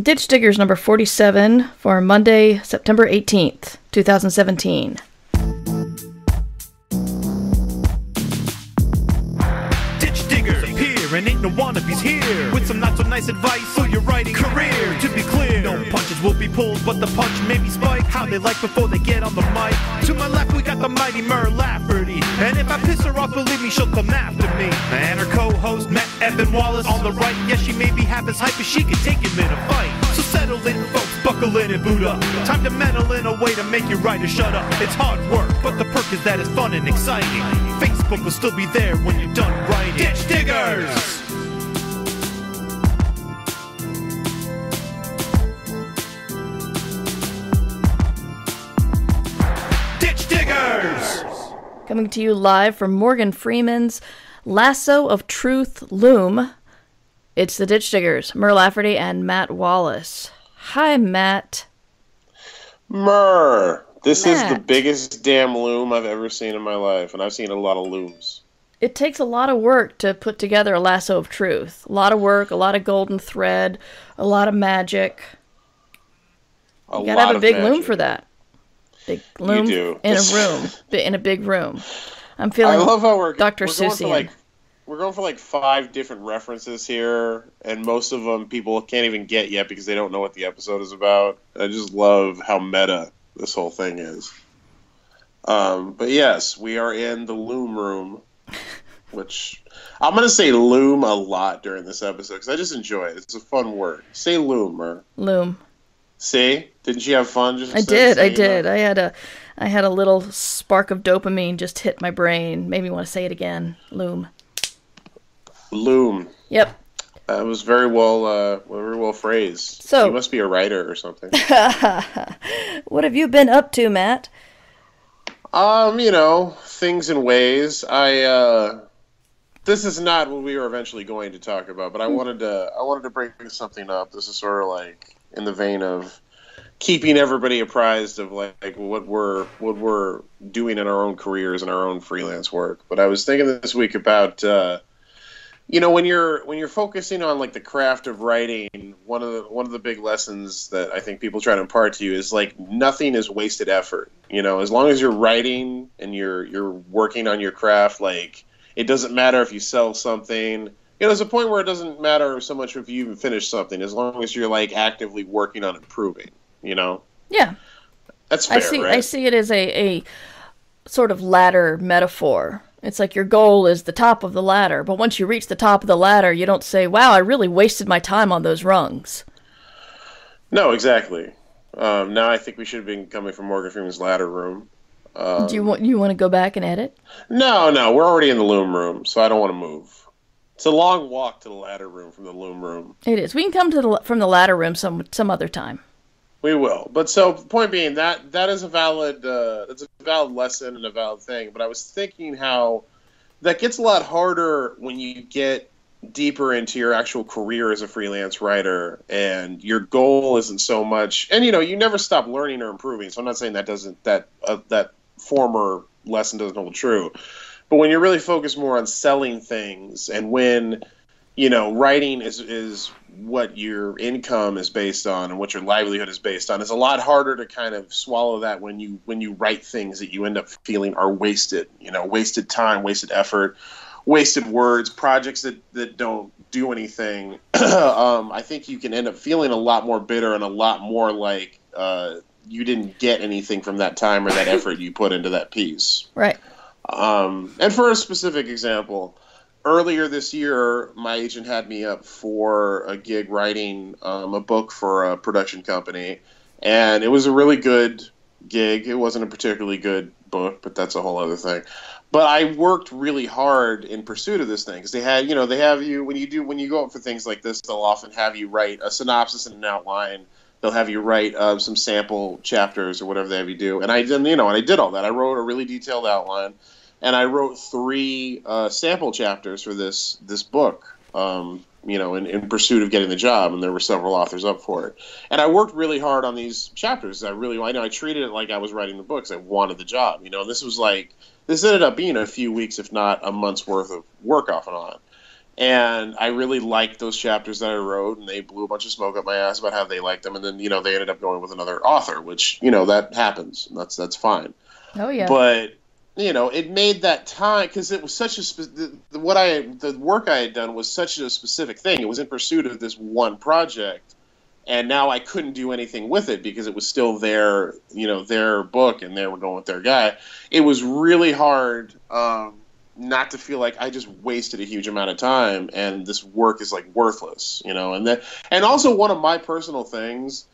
Ditch Diggers number 47 for Monday, September 18th, 2017. Ditch diggers appear and ain't no wannabes here with some not so nice advice for your writing career. To be clear, no punches will be pulled, but the punch may be spiked. How they like before they get on the mic. To my left we got the mighty Mer Lafferty, and if I piss her off, believe me, she'll come after me. And her co-host Matt Evan Wallace on the right. Yes, she may be half as hype as she can take him in a fight. So settle in, folks, buckle in and boot up. Time to meddle in a way to make your writer shut up. It's hard work, but the perk is that it's fun and exciting. Facebook will still be there when you're done writing. Ditch Diggers! Ditch Diggers! Coming to you live from Morgan Freeman's Lasso of Truth Loom. It's the Ditch Diggers, Mer Lafferty and Matt Wallace. Hi, Matt. Mer, this is the biggest damn loom I've ever seen in my life, and I've seen a lot of looms. It takes a lot of work to put together a lasso of truth. A lot of work, a lot of golden thread, a lot of magic. You gotta have a big loom for that. Big loom in a room, in a big room. I'm feeling. I love how we're Dr. Seussian. We're going for like 5 different references here, and most of them people can't even get yet because they don't know what the episode is about. I just love how meta this whole thing is. But yes, we are in the loom room, which I'm going to say loom a lot during this episode because I just enjoy it. It's a fun word. Say loom, Mer. Loom. See? Didn't you have fun? I did. I had a little spark of dopamine just hit my brain. Made me want to say it again. Loom. Loom. Yep. That was very well phrased. So you must be a writer or something. What have you been up to, Matt? Things and ways. This is not what we were eventually going to talk about, but I wanted to bring something up. This is sort of like in the vein of keeping everybody apprised of like what we're doing in our own careers and our own freelance work. But I was thinking this week about when you're focusing on like the craft of writing, one of the big lessons that I think people try to impart to you is like nothing is wasted effort. As long as you're writing and you're working on your craft, like it doesn't matter if you sell something. There's a point where it doesn't matter so much if you even finish something, as long as you're like actively working on improving. Yeah, that's fair. I see it as a sort of ladder metaphor. It's like your goal is the top of the ladder, but once you reach the top of the ladder, you don't say, wow, I really wasted my time on those rungs. No, exactly. Now I think we should have been coming from Morgan Freeman's ladder room. Do you want to go back and edit? No, we're already in the loom room, so I don't want to move. It's a long walk to the ladder room from the loom room. It is. We can come from the ladder room some other time. We will. But so, point being, that is a valid lesson and a valid thing. But I was thinking how that gets a lot harder when you get deeper into your actual career as a freelance writer, and your goal isn't so much. And you never stop learning or improving. So I'm not saying that former lesson doesn't hold true. But when you're really focused more on selling things, and when writing is what your income is based on and what your livelihood is based on, it's a lot harder to kind of swallow that when you write things that you end up feeling are wasted. Wasted time, wasted effort, wasted words, projects that don't do anything. I think you can end up feeling a lot more bitter and a lot more like you didn't get anything from that time or that effort you put into that piece. Right. And for a specific example, earlier this year, my agent had me up for a gig writing a book for a production company, and it was a really good gig. It wasn't a particularly good book, but that's a whole other thing. But I worked really hard in pursuit of this thing because they have you when you go up for things like this, they'll often have you write a synopsis and an outline. They'll have you write some sample chapters or whatever they have you do, and I did all that. I wrote a really detailed outline. And I wrote 3 sample chapters for this book, in pursuit of getting the job, and there were several authors up for it. And I worked really hard on these chapters. I treated it like I was writing the books. I wanted the job, and this ended up being a few weeks, if not a month's worth of work off and on. And I really liked those chapters that I wrote, and they blew a bunch of smoke up my ass about how they liked them. And then, you know, they ended up going with another author, which, you know, that happens. That's fine. Oh, yeah. But, you know, it made that time, because it was such the work I had done was such a specific thing. It was in pursuit of this one project. And now I couldn't do anything with it because it was still their, you know, their book, and they were going with their guy. It was really hard, not to feel like I just wasted a huge amount of time and this work is like worthless, you know. And also one of my personal things,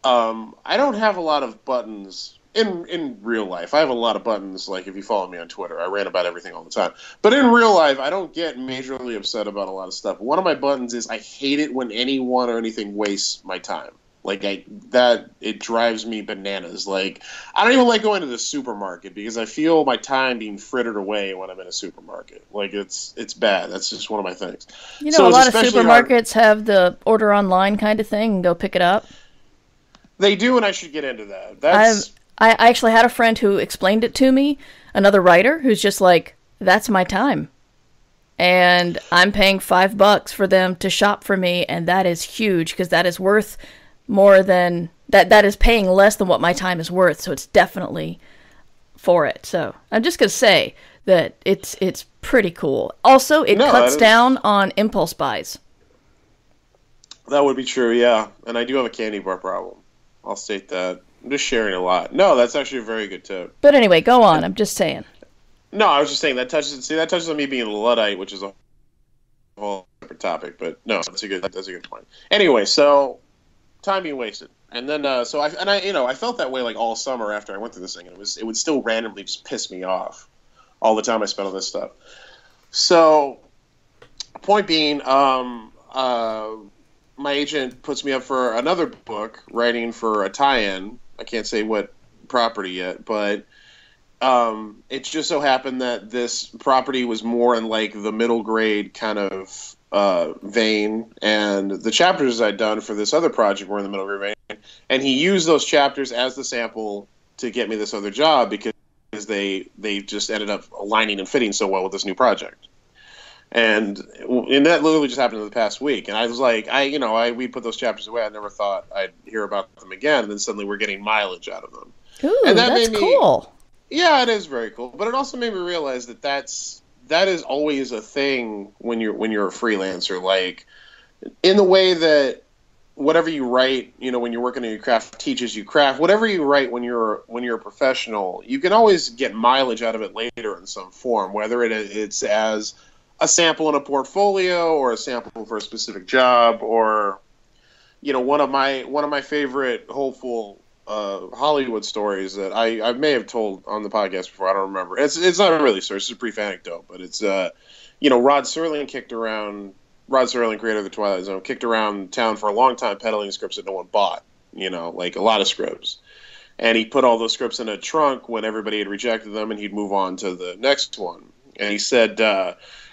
I don't have a lot of buttons in real life. I have a lot of buttons, like if you follow me on Twitter, I rant about everything all the time. But in real life, I don't get majorly upset about a lot of stuff. One of my buttons is I hate it when anyone or anything wastes my time. Like it drives me bananas. Like, I don't even like going to the supermarket because I feel my time being frittered away when I'm in a supermarket. Like, it's bad. That's just one of my things. You know, so a lot of supermarkets have the order online kind of thing and go pick it up. They do, and I should get into that. I actually had a friend who explained it to me, another writer, who's just like, that's my time. And I'm paying $5 for them to shop for me, and that is huge because that is worth more than that is paying less than what my time is worth, so it's definitely for it. So I'm just gonna say that it's pretty cool. Also, it cuts down on impulse buys. That would be true, yeah. And I do have a candy bar problem. I'll state that. I'm just sharing a lot. No, that's actually a very good tip. But anyway, go on. I'm just saying. No, I was just saying that touches on me being a Luddite, which is a whole different topic. But no, that's a good point. Anyway, so time being wasted, and then I felt that way like all summer after I went through this thing, and it would still randomly just piss me off all the time I spent on this stuff. So, point being, my agent puts me up for another book, writing for a tie-in. I can't say what property yet, but it just so happened that this property was more in like the middle grade kind of vein, and the chapters I'd done for this other project were in the middle grade vein, and he used those chapters as the sample to get me this other job because they just ended up aligning and fitting so well with this new project. And that literally just happened in the past week. And I was like, we put those chapters away. I never thought I'd hear about them again. And then suddenly we're getting mileage out of them. Ooh, and that's cool. Yeah, it is very cool. But it also made me realize that is always a thing when you're a freelancer. Like, in the way that whatever you write, when you're working on your craft, teaches you craft. Whatever you write when you're a professional, you can always get mileage out of it later in some form, whether it's as a sample in a portfolio or a sample for a specific job, or one of my favorite hopeful Hollywood stories that I may have told on the podcast before. I don't remember. It's not really a story. It's a brief anecdote, but it's Rod Serling, creator of the Twilight Zone, kicked around town for a long time peddling scripts that no one bought. Like a lot of scripts, and he put all those scripts in a trunk when everybody had rejected them, and he'd move on to the next one. And he said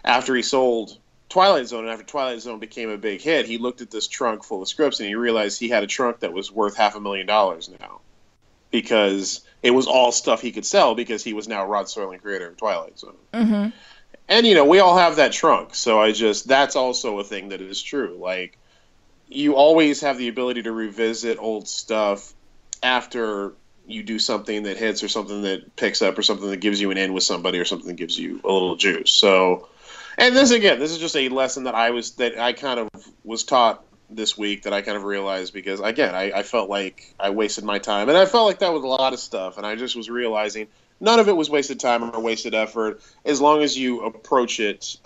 after he sold Twilight Zone, and after Twilight Zone became a big hit, he looked at this trunk full of scripts, and he realized he had a trunk that was worth $500,000 now, because it was all stuff he could sell because he was now Rod Serling, creator of Twilight Zone. Mm-hmm. And, we all have that trunk. So that's also a thing that is true. Like, you always have the ability to revisit old stuff after you do something that hits, or something that picks up, or something that gives you an in with somebody, or something that gives you a little juice. So, and this is just a lesson that I kind of was taught this week, that I kind of realized, because again, I felt like I wasted my time, and I felt like that was a lot of stuff, and I just was realizing none of it was wasted time or wasted effort, as long as you approach it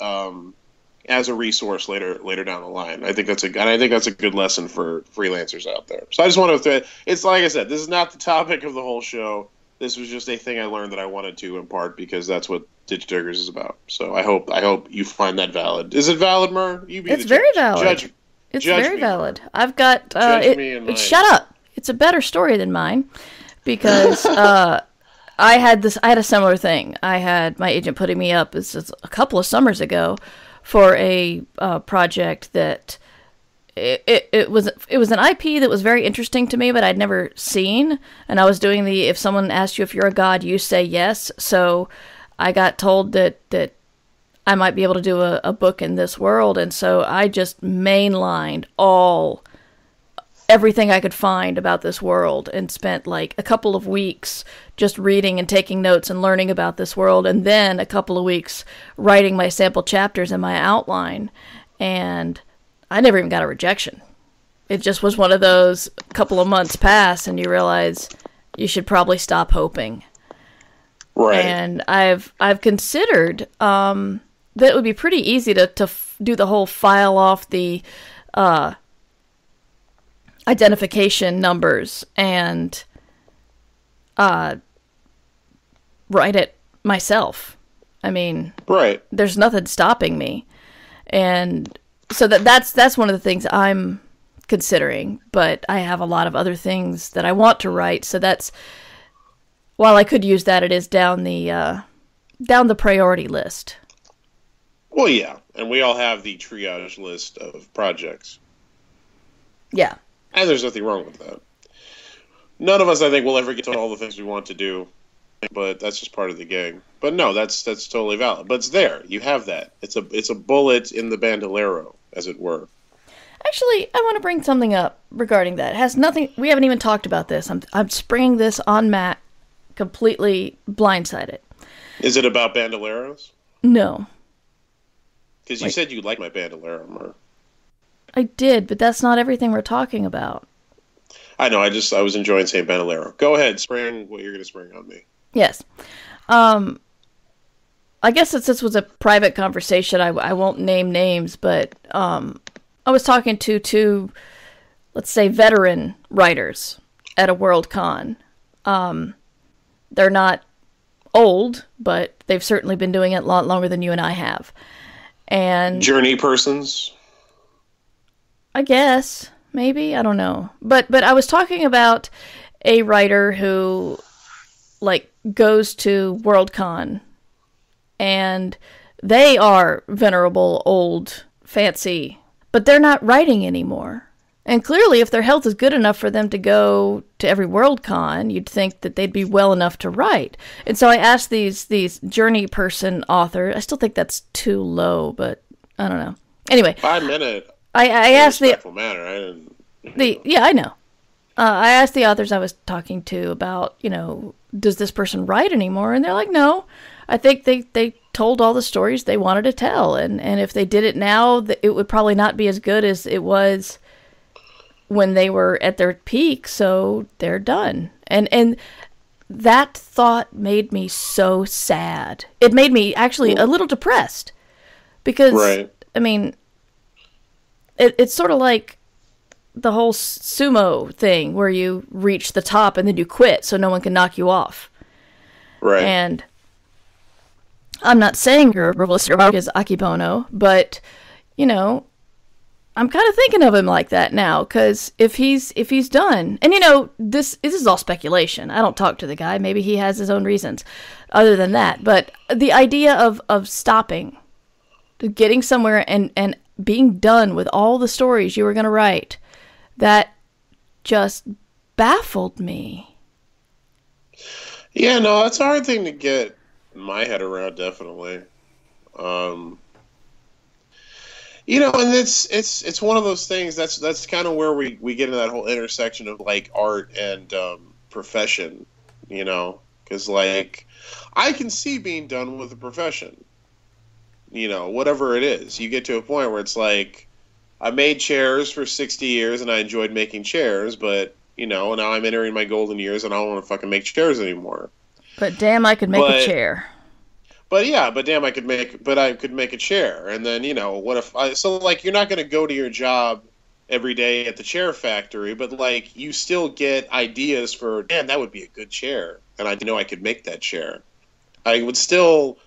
as a resource later down the line. I think that's a good lesson for freelancers out there. So I just wanted to. It's like I said, this is not the topic of the whole show. This was just a thing I learned that I wanted to impart, because that's what Ditch Diggers is about. So I hope you find that valid. Is it valid, Mur? It's very valid. It's very valid. I've got. Shut up. It's a better story than mine, because. I had a similar thing. I had my agent putting me up a couple of summers ago for a project that it was an IP that was very interesting to me, but I'd never seen. And I was doing if someone asked you if you're a god, you say yes. So I got told that I might be able to do a book in this world. And so I just mainlined everything I could find about this world and spent like a couple of weeks just reading and taking notes and learning about this world, and then a couple of weeks writing my sample chapters and my outline. And I never even got a rejection. It just was one of those couple of months pass and you realize you should probably stop hoping. Right. And I've considered that it would be pretty easy to do the whole file off the identification numbers and write it myself. I mean, right. There's nothing stopping me. And so that's one of the things I'm considering, but I have a lot of other things that I want to write, so that's, while I could use that, it is down the priority list. Well, yeah, and we all have the triage list of projects. Yeah. And there's nothing wrong with that. None of us, I think, will ever get to all the things we want to do, but that's just part of the game. But no, that's totally valid. But it's there. You have that. It's a bullet in the bandolero, as it were. Actually, I want to bring something up regarding that. It has nothing. We haven't even talked about this. I'm springing this on Matt, completely blindsided. Is it about bandoleros? No. Because you said you like my bandolero more. I did, but that's not everything we're talking about. I know. I was enjoying saying bandolero. Go ahead, spring what you're going to spring on me. Yes. I guess since this was a private conversation, I won't name names, but I was talking to two, let's say, veteran writers at a World Con. They're not old, but they've certainly been doing it a lot longer than you and I have. And journey persons? I guess, maybe, I don't know. But I was talking about a writer who, like, goes to Worldcon, and they are venerable, old, fancy, but they're not writing anymore. And clearly, if their health is good enough for them to go to every Worldcon, you'd think that they'd be well enough to write. And so I asked these journey person authors, I still think that's too low, but I don't know. Anyway. 5 minute. I asked manner. I didn't. Yeah, I know. I asked the authors I was talking to about, does this person write anymore? And they're like, no. I think they told all the stories they wanted to tell, and if they did it now, it would probably not be as good as it was when they were at their peak. So they're done, and that thought made me so sad. It made me actually a little depressed because, right. I mean. It's sort of like the whole sumo thing where you reach the top and then you quit so no one can knock you off. Right. And I'm not saying you're a herbalist is Akibono, but, I'm kind of thinking of him like that now, because if he's done, and this is all speculation. I don't talk to the guy. Maybe he has his own reasons other than that. But the idea of stopping, getting somewhere and being done with all the stories you were going to write, that just baffled me. Yeah, no, that's a hard thing to get my head around, definitely. And it's one of those things that's kind of where we get into that whole intersection of like art and profession, because like I can see being done with a profession. Whatever it is, you get to a point where it's like, I made chairs for 60 years and I enjoyed making chairs, but, now I'm entering my golden years and I don't want to fucking make chairs anymore. But damn, I could make a chair. But damn, I could make a chair. And then, what if you're not going to go to your job every day at the chair factory, but like, you still get ideas for, damn, that would be a good chair. And I know I could make that chair. I would still...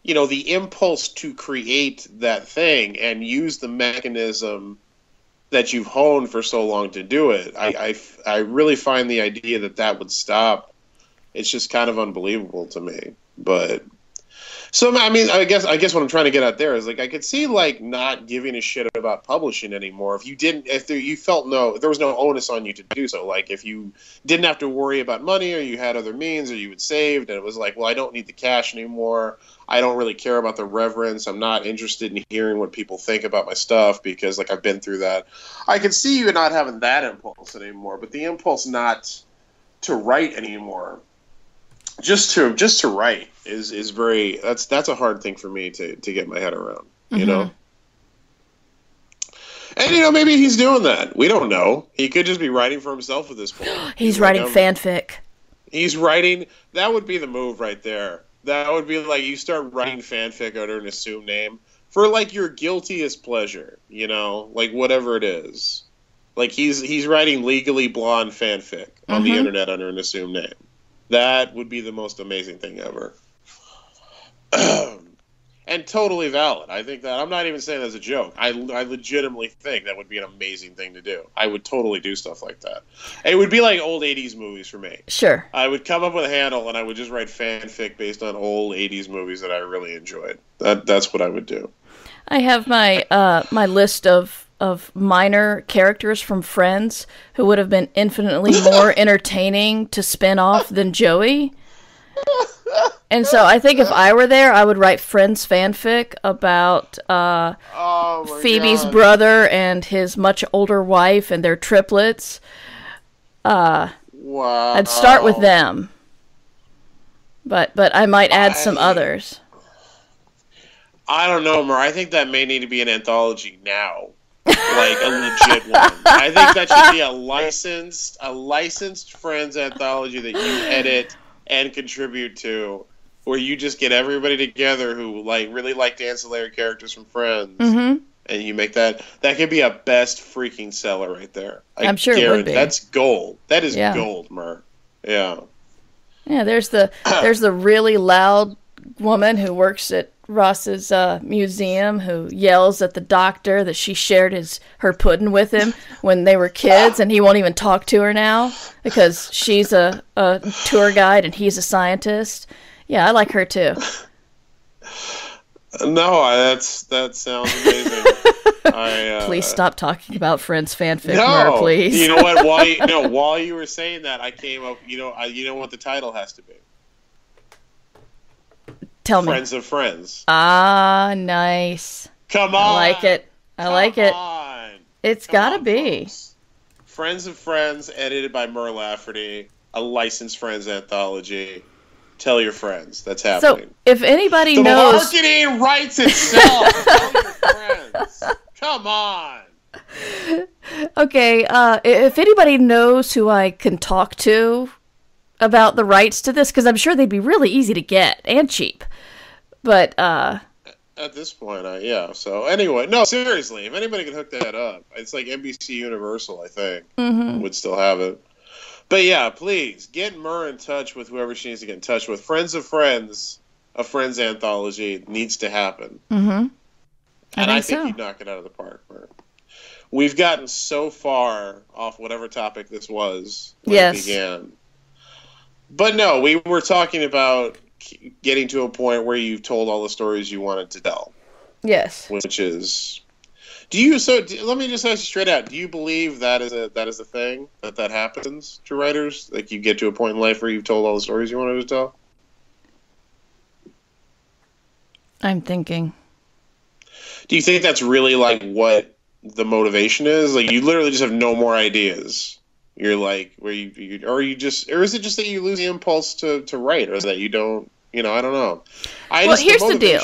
the impulse to create that thing and use the mechanism that you've honed for so long to do it. I really find the idea that would stop. It's just kind of unbelievable to me. But So I mean, I guess what I'm trying to get at there is like I could see like not giving a shit about publishing anymore if you didn't you felt there was no onus on you to do so. Like if you didn't have to worry about money or you had other means or you had saved and it was like, well, I don't need the cash anymore. I don't really care about the reverence. I'm not interested in hearing what people think about my stuff because like I've been through that. I can see you not having that impulse anymore, but the impulse not to write anymore. Just to write is very that's a hard thing for me to get my head around, you know. And maybe he's doing that. We don't know. He could just be writing for himself at this point. He's writing fanfic. He's writing. That would be the move right there. That would be like you start writing fanfic under an assumed name for like your guiltiest pleasure, like whatever it is. Like he's writing Legally Blonde fanfic on the internet under an assumed name. That would be the most amazing thing ever. And totally valid. I think that I'm not even saying that as a joke. I legitimately think that would be an amazing thing to do. I would totally do stuff like that. It would be like old 80s movies for me. Sure. I would come up with a handle and I would just write fanfic based on old 80s movies that I really enjoyed. That's what I would do. I have my my list of minor characters from Friends who would have been infinitely more entertaining to spin off than Joey. And so I think if I were there, I would write Friends fanfic about Phoebe's brother and his much older wife and their triplets. Wow. I'd start with them. But I might add some others. I don't know, Mer. I think that may need to be an anthology now. Like a legit one. I think that should be a licensed Friends anthology that you edit and contribute to, where you just get everybody together who really like the ancillary characters from Friends, and you make that could be a best freaking seller right there. I'm sure it would be. That's gold. That is gold, Mer. Yeah. Yeah. There's the really loud woman who works at Ross's museum who yells at the doctor that she shared her pudding with him when they were kids, and he won't even talk to her now because she's a tour guide and he's a scientist. Yeah, I like her too. No, that sounds amazing. Please stop talking about Friends fanfic, no, Mer, please. You know what? While you were saying that, I came up. You know what the title has to be. Tell me. Friends of Friends. Ah, nice. Come on. I like it. Come on. It's gotta be. Folks. Friends of Friends, edited by Mer Lafferty, a licensed Friends anthology. Tell your friends. That's happening. So, if anybody the knows... marketing writes itself. Tell your friends. Come on. Okay, if anybody knows who I can talk to about the rights to this, because I'm sure they'd be really easy to get and cheap. But, at this point, yeah. So, anyway, no, seriously, if anybody can hook that up, it's like NBC Universal, I think, would still have it. But, yeah, please, get Mer in touch with whoever she needs to get in touch with. Friends of Friends, a Friends anthology, needs to happen. And I think you'd knock it out of the park, Mer. We've gotten so far off whatever topic this was when it began. But no, we were talking about getting to a point where you've told all the stories you wanted to tell. Yes. Which is, let me just ask you straight out. Do you believe that is a thing that happens to writers? Like you get to a point in life where you've told all the stories you wanted to tell? I'm thinking. Do you think that's really like what the motivation is? Like you literally just have no more ideas. You're like, or is it just that you lose the impulse to write, or that you don't, I don't know. Here's the deal.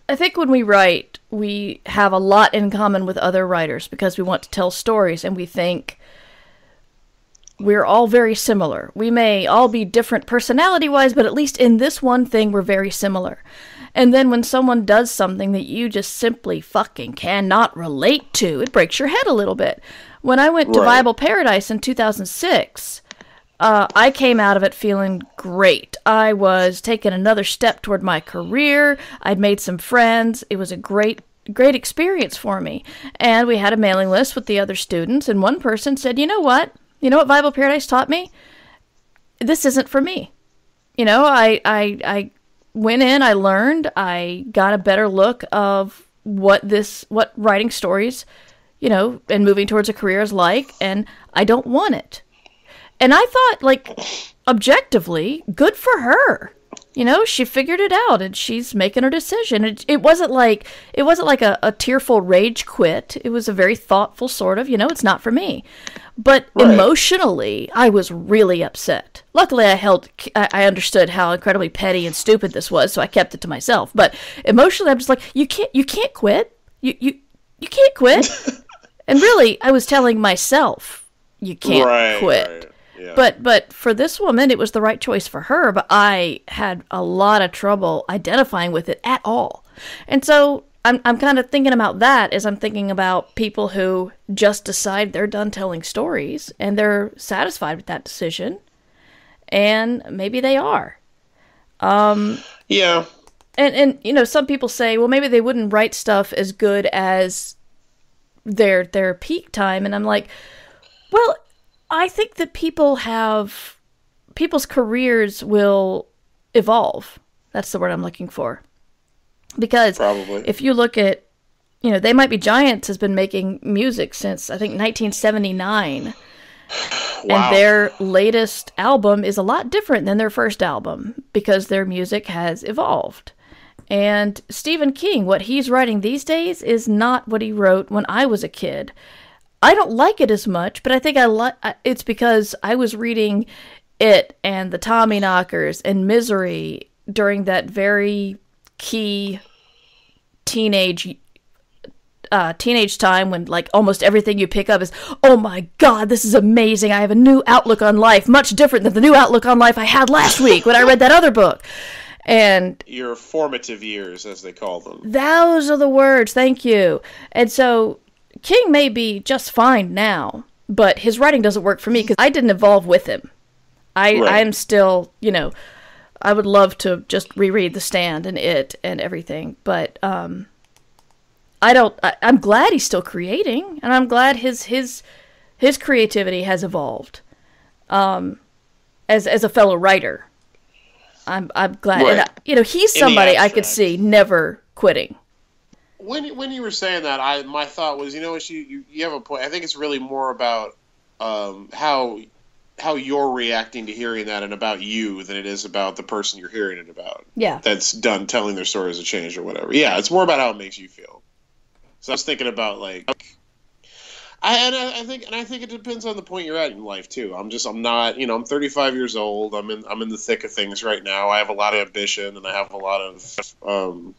I think when we write, we have a lot in common with other writers because we want to tell stories, and we think we're all very similar. We may all be different personality-wise, but at least in this one thing, we're very similar. And then when someone does something that you just simply fucking cannot relate to, it breaks your head a little bit. When I went to Bible Paradise in 2006, I came out of it feeling great. I was taking another step toward my career. I'd made some friends. It was a great experience for me. And we had a mailing list with the other students, and one person said, you know what? You know what Bible Paradise taught me? This isn't for me. I went in, I learned, I got a better look of what writing stories, and moving towards a career is like, and I don't want it. And I thought, like, objectively, good for her. She figured it out, and she's making her decision. It wasn't like a tearful rage quit. It was a very thoughtful sort of, it's not for me. But emotionally, I was really upset. Luckily, I understood how incredibly petty and stupid this was, so I kept it to myself. But emotionally, I'm just like, you can't quit. You can't quit. And really, I was telling myself, you can't quit. Right. Yeah. But for this woman, it was the right choice for her, but I had a lot of trouble identifying with it at all. And so I'm kind of thinking about that as I'm thinking about people who just decide they're done telling stories and they're satisfied with that decision. And maybe they are. Yeah. And some people say, well, maybe they wouldn't write stuff as good as their peak time. And I'm like, well, I think that people's careers will evolve. That's the word I'm looking for. Because probably, if you look at, They Might Be Giants has been making music since, I think, 1979. Wow. And their latest album is a lot different than their first album because their music has evolved. And Stephen King, what he's writing these days is not what he wrote when I was a kid. I don't like it as much, but I think it's because I was reading it and the Tommyknockers and Misery during that very key teenage time when, like, almost everything you pick up is, oh my God, this is amazing. I have a new outlook on life, much different than the new outlook on life I had last week when I read that other book. And your formative years, as they call them. Those are the words. Thank you. And so King may be just fine now, but his writing doesn't work for me because I didn't evolve with him. I'm still, I would love to just reread The Stand and It and everything, but I'm glad he's still creating, and I'm glad his creativity has evolved. As a fellow writer, I'm glad. Right. And, he's somebody I could see never quitting. When you were saying that, my thought was, you have a point. I think it's really more about how you're reacting to hearing that and about you than it is about the person you're hearing it about. Yeah. That's done telling their story as a change or whatever. Yeah, it's more about how it makes you feel. So I was thinking about, like, I think it depends on the point you're at in life too. I'm not, I'm 35 years old. I'm in the thick of things right now. I have a lot of ambition and I have a lot of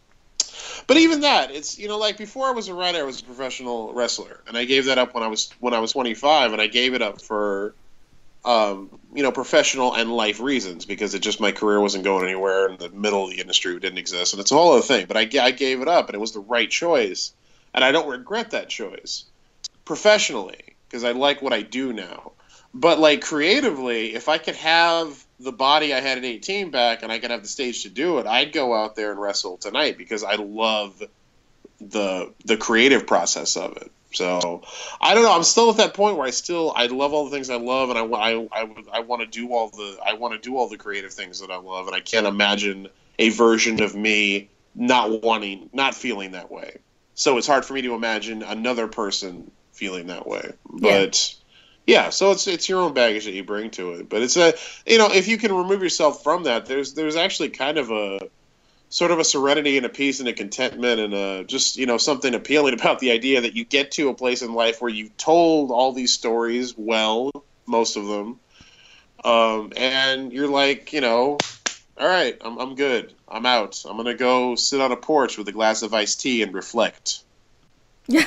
but even that, it's, like, before I was a writer, I was a professional wrestler, and I gave that up when I was 25, and I gave it up for professional and life reasons because my career wasn't going anywhere, and the middle of the industry didn't exist, and it's a whole other thing. But I gave it up, and it was the right choice, and I don't regret that choice professionally because I like what I do now. But, like, creatively, if I could have the body I had at 18 back and I could have the stage to do it, I'd go out there and wrestle tonight because I love the creative process of it. So I don't know. I'm still at that point where I love all the things I love, and I want to do all the creative things that I love, and I can't imagine a version of me not feeling that way. So it's hard for me to imagine another person feeling that way. But yeah, so it's your own baggage that you bring to it. But it's if you can remove yourself from that, there's actually kind of a sort of a serenity and a peace and a contentment and a just, something appealing about the idea that you get to a place in life where you've told all these stories well, most of them, and you're like, all right, I'm good. I'm out. I'm gonna go sit on a porch with a glass of iced tea and reflect. Yeah.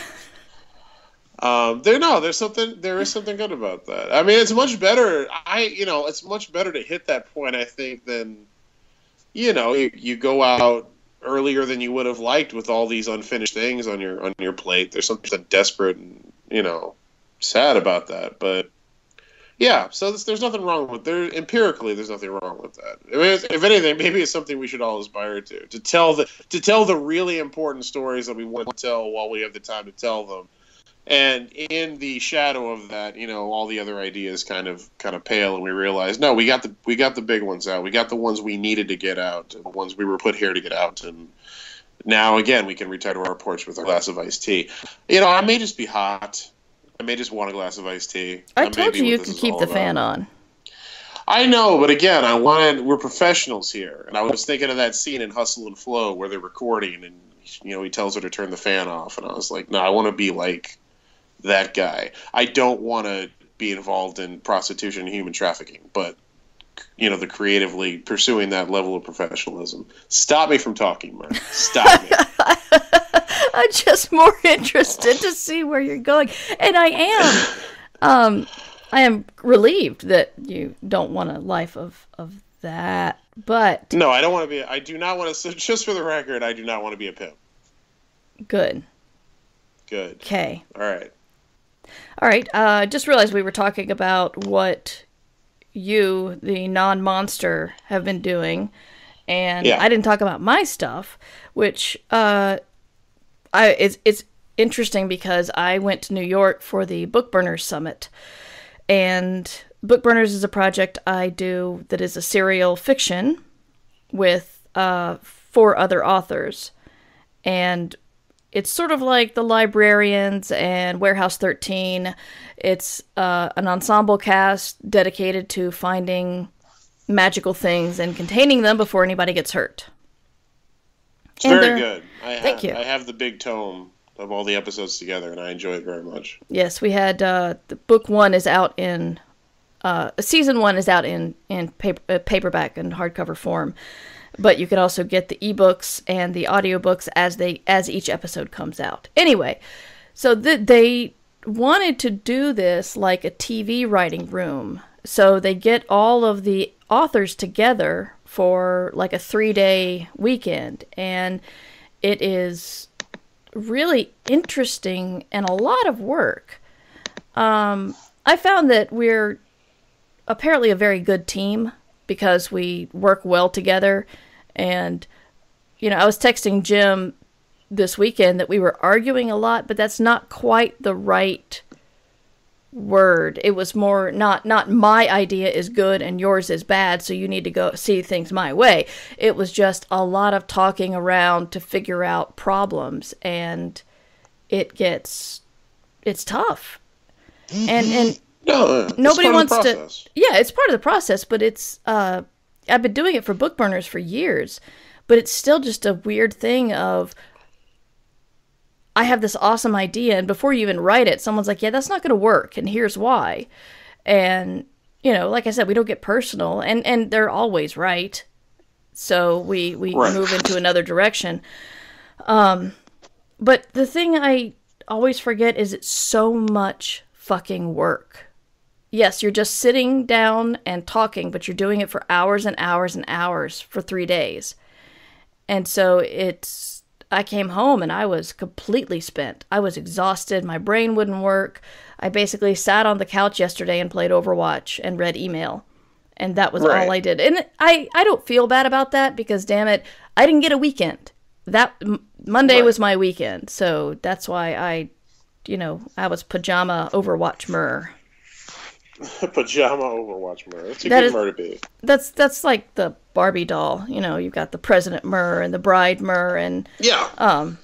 There is something good about that. I mean, it's much better. It's much better to hit that point, I think, than, you go out earlier than you would have liked with all these unfinished things on your plate. There's something desperate and, sad about that. But yeah, so there's nothing wrong with empirically. There's nothing wrong with that. I mean, if anything, maybe it's something we should all aspire to tell the really important stories that we want to tell while we have the time to tell them. And in the shadow of that, all the other ideas kind of pale, and we realize, no, we got the big ones out. We got the ones we needed to get out, and the ones we were put here to get out. And now again, we can retire to our porch with a glass of iced tea. I may just be hot. I may just want a glass of iced tea. I told you could keep the fan on. I know, but again, we're professionals here, and I was thinking of that scene in Hustle and Flow where they're recording, and he tells her to turn the fan off, and I was like, no, I want to be like that guy. I don't want to be involved in prostitution and human trafficking, but the creatively pursuing that level of professionalism. Stop me from talking, Mark. Stop me. I'm just more interested to see where you're going, and I am relieved that you don't want a life of that. But no, I don't want to be. I do not want to. Just for the record, I do not want to be a pimp. Good. Okay. All right. Just realized we were talking about what you, the non-monster, have been doing, and I didn't talk about my stuff, which it's interesting because I went to New York for the Bookburners Summit, and Bookburners is a project I do that is a serial fiction with 4 other authors, and it's sort of like The Librarians and Warehouse 13. It's an ensemble cast dedicated to finding magical things and containing them before anybody gets hurt. It's very good. Thank you. I have the big tome of all the episodes together, and I enjoy it very much. Yes, we had the book 1 is out in season 1 is out in paperback and hardcover form. But you can also get the ebooks and the audiobooks as each episode comes out. Anyway, so they wanted to do this like a TV writing room. So they get all of the authors together for like a 3-day weekend. And it is really interesting and a lot of work. I found that we're apparently a very good team because we work well together. And, I was texting Jim this weekend that we were arguing a lot, but that's not quite the right word. It was more not my idea is good and yours is bad, so you need to go see things my way. It was just a lot of talking around to figure out problems, and it's tough. And no, nobody wants to. Yeah, it's part of the process, but it's I've been doing it for Bookburners for years, but it's still just a weird thing of I have this awesome idea, and before you even write it, someone's like, yeah, that's not going to work, and here's why. And, like I said, we don't get personal, and they're always right. So we move into another direction. But the thing I always forget is it's so much fucking work. Yes, you're just sitting down and talking, but you're doing it for hours and hours and hours for 3 days. And so I came home and I was completely spent. I was exhausted. My brain wouldn't work. I basically sat on the couch yesterday and played Overwatch and read email. And that was all I did. And I don't feel bad about that because, damn it, I didn't get a weekend. Monday was my weekend. So that's why I was pajama Overwatch mer. Pajama Overwatch mer. That's a good mer to be. That's like the Barbie doll. You've got the President mer and the Bride mer and Pajama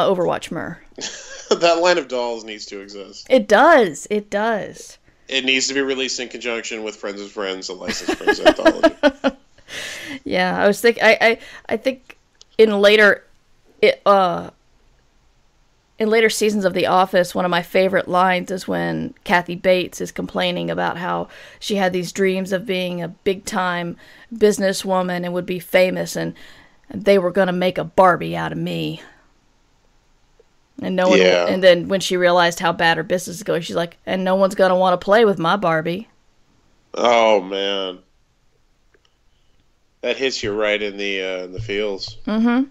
Overwatch mer. That line of dolls needs to exist. It does. It needs to be released in conjunction with Friends of Friends, a licensed Friends anthology. Yeah, I was thinking. I think in later seasons of The Office, one of my favorite lines is when Kathy Bates is complaining about how she had these dreams of being a big-time businesswoman and would be famous, and they were going to make a Barbie out of me. And no one. Yeah. And then when she realized how bad her business is going, she's like, "And no one's going to want to play with my Barbie." Oh man, that hits you right in the feels. Mm-hmm.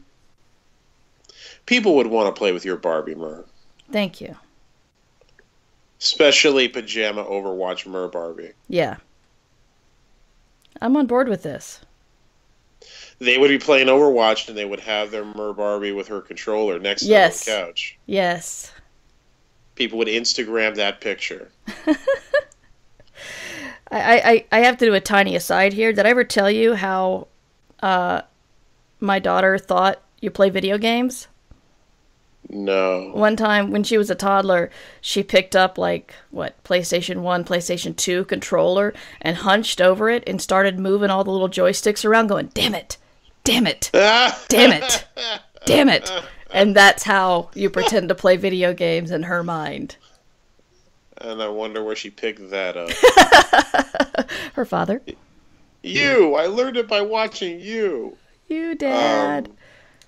People would want to play with your Barbie, Mer. Thank you. Especially Pajama Overwatch Mer Barbie. Yeah. I'm on board with this. They would be playing Overwatch, and they would have their Mer Barbie with her controller next to them on the couch. Yes. People would Instagram that picture. I have to do a tiny aside here. Did I ever tell you how my daughter thought you play video games? No. One time when she was a toddler, she picked up PlayStation 1, PlayStation 2 controller and hunched over it and started moving all the little joysticks around going, damn it, damn it, damn it, damn it. And that's how you pretend to play video games in her mind. And I wonder where she picked that up. Her father. You! I learned it by watching you. You, Dad.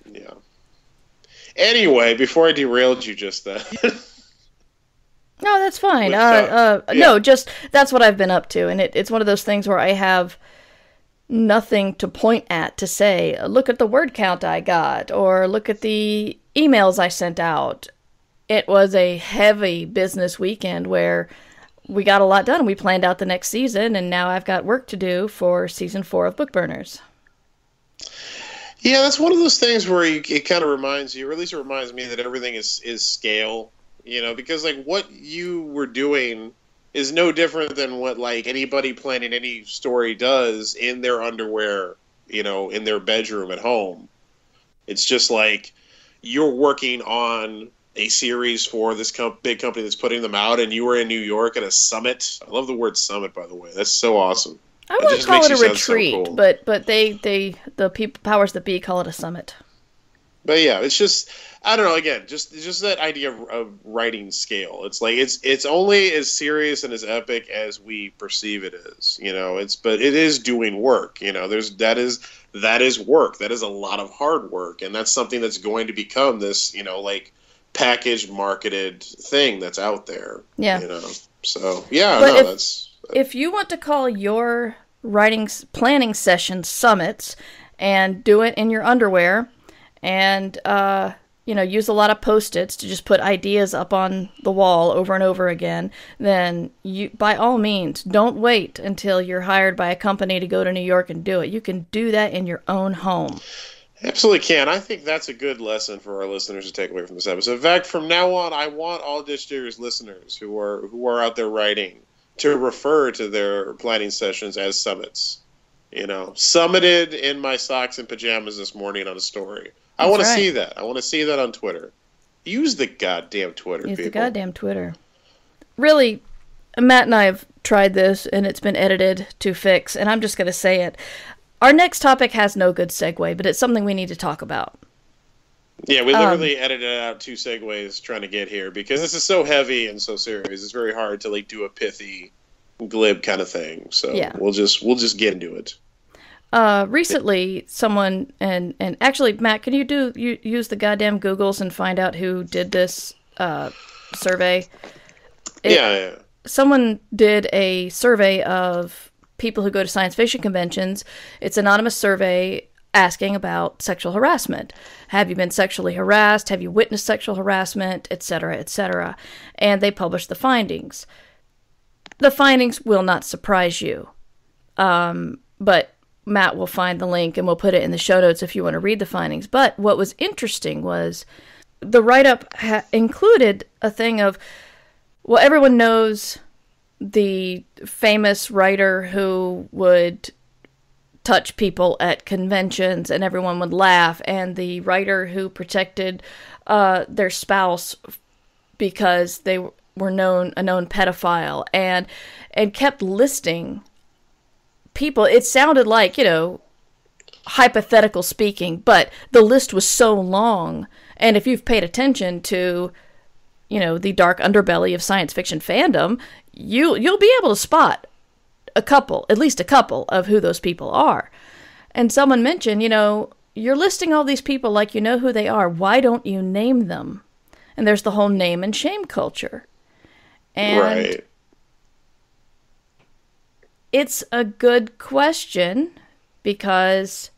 Yeah. Anyway, before I derailed you just then. No, that's fine. No, just that's what I've been up to. And it's one of those things where I have nothing to point at to say, look at the word count I got, or look at the emails I sent out. It was a heavy business weekend where we got a lot done. We planned out the next season, and now I've got work to do for season 4 of Bookburners. Yeah, that's one of those things where it kind of reminds you, or at least it reminds me that everything is scale, because like what you were doing is no different than what like anybody planning any story does in their underwear, in their bedroom at home. It's just like you're working on a series for this big company that's putting them out, and you were in New York at a summit. I love the word summit, by the way. That's so awesome. I wouldn't call it a retreat, so cool. but the people powers that be call it a summit. But yeah, it's just, I don't know. Again, just that idea of writing scale. It's like it's only as serious and as epic as we perceive it is. But it is doing work. That is work. That is a lot of hard work, and that's something that's going to become this like packaged, marketed thing that's out there. Yeah. So yeah, but that's. If you want to call your planning sessions summits and do it in your underwear and, use a lot of Post-its to just put ideas up on the wall over and over again, then you, by all means, don't wait until you're hired by a company to go to New York and do it. You can do that in your own home. Absolutely can. I think that's a good lesson for our listeners to take away from this episode. In fact, from now on, I want all Ditch Diggers listeners who are out there writing to refer to their planning sessions as summits. Summited in my socks and pajamas this morning on a story. I want to see that. I want to see that on Twitter. Use the goddamn Twitter, Use people. the goddamn Twitter. Really, Matt and I have tried this, and it's been edited to fix, and I'm just going to say it. Our next topic has no good segue, but it's something we need to talk about. Yeah, we literally edited out 2 segues trying to get here because this is so heavy and so serious. It's very hard to do a pithy, glib kind of thing. So yeah. we'll just get into it. Recently, someone and actually, Matt, can you use the goddamn Googles and find out who did this survey? Yeah. Someone did a survey of people who go to science fiction conventions. It's an anonymous survey asking about sexual harassment. Have you been sexually harassed? Have you witnessed sexual harassment? Etc., etc. And they published the findings. The findings will not surprise you. But Matt will find the link and we'll put it in the show notes if you want to read the findings. But what was interesting was the write-up included a thing of, well, everyone knows the famous writer who would touch people at conventions and everyone would laugh, and the writer who protected their spouse because they were a known pedophile, and kept listing people. It sounded like, hypothetical speaking, but the list was so long, and if you've paid attention to the dark underbelly of science fiction fandom, you'll be able to spot at least a couple of who those people are. And someone mentioned, you're listing all these people like you know who they are. Why don't you name them? And there's the whole name and shame culture. And right. It's a good question because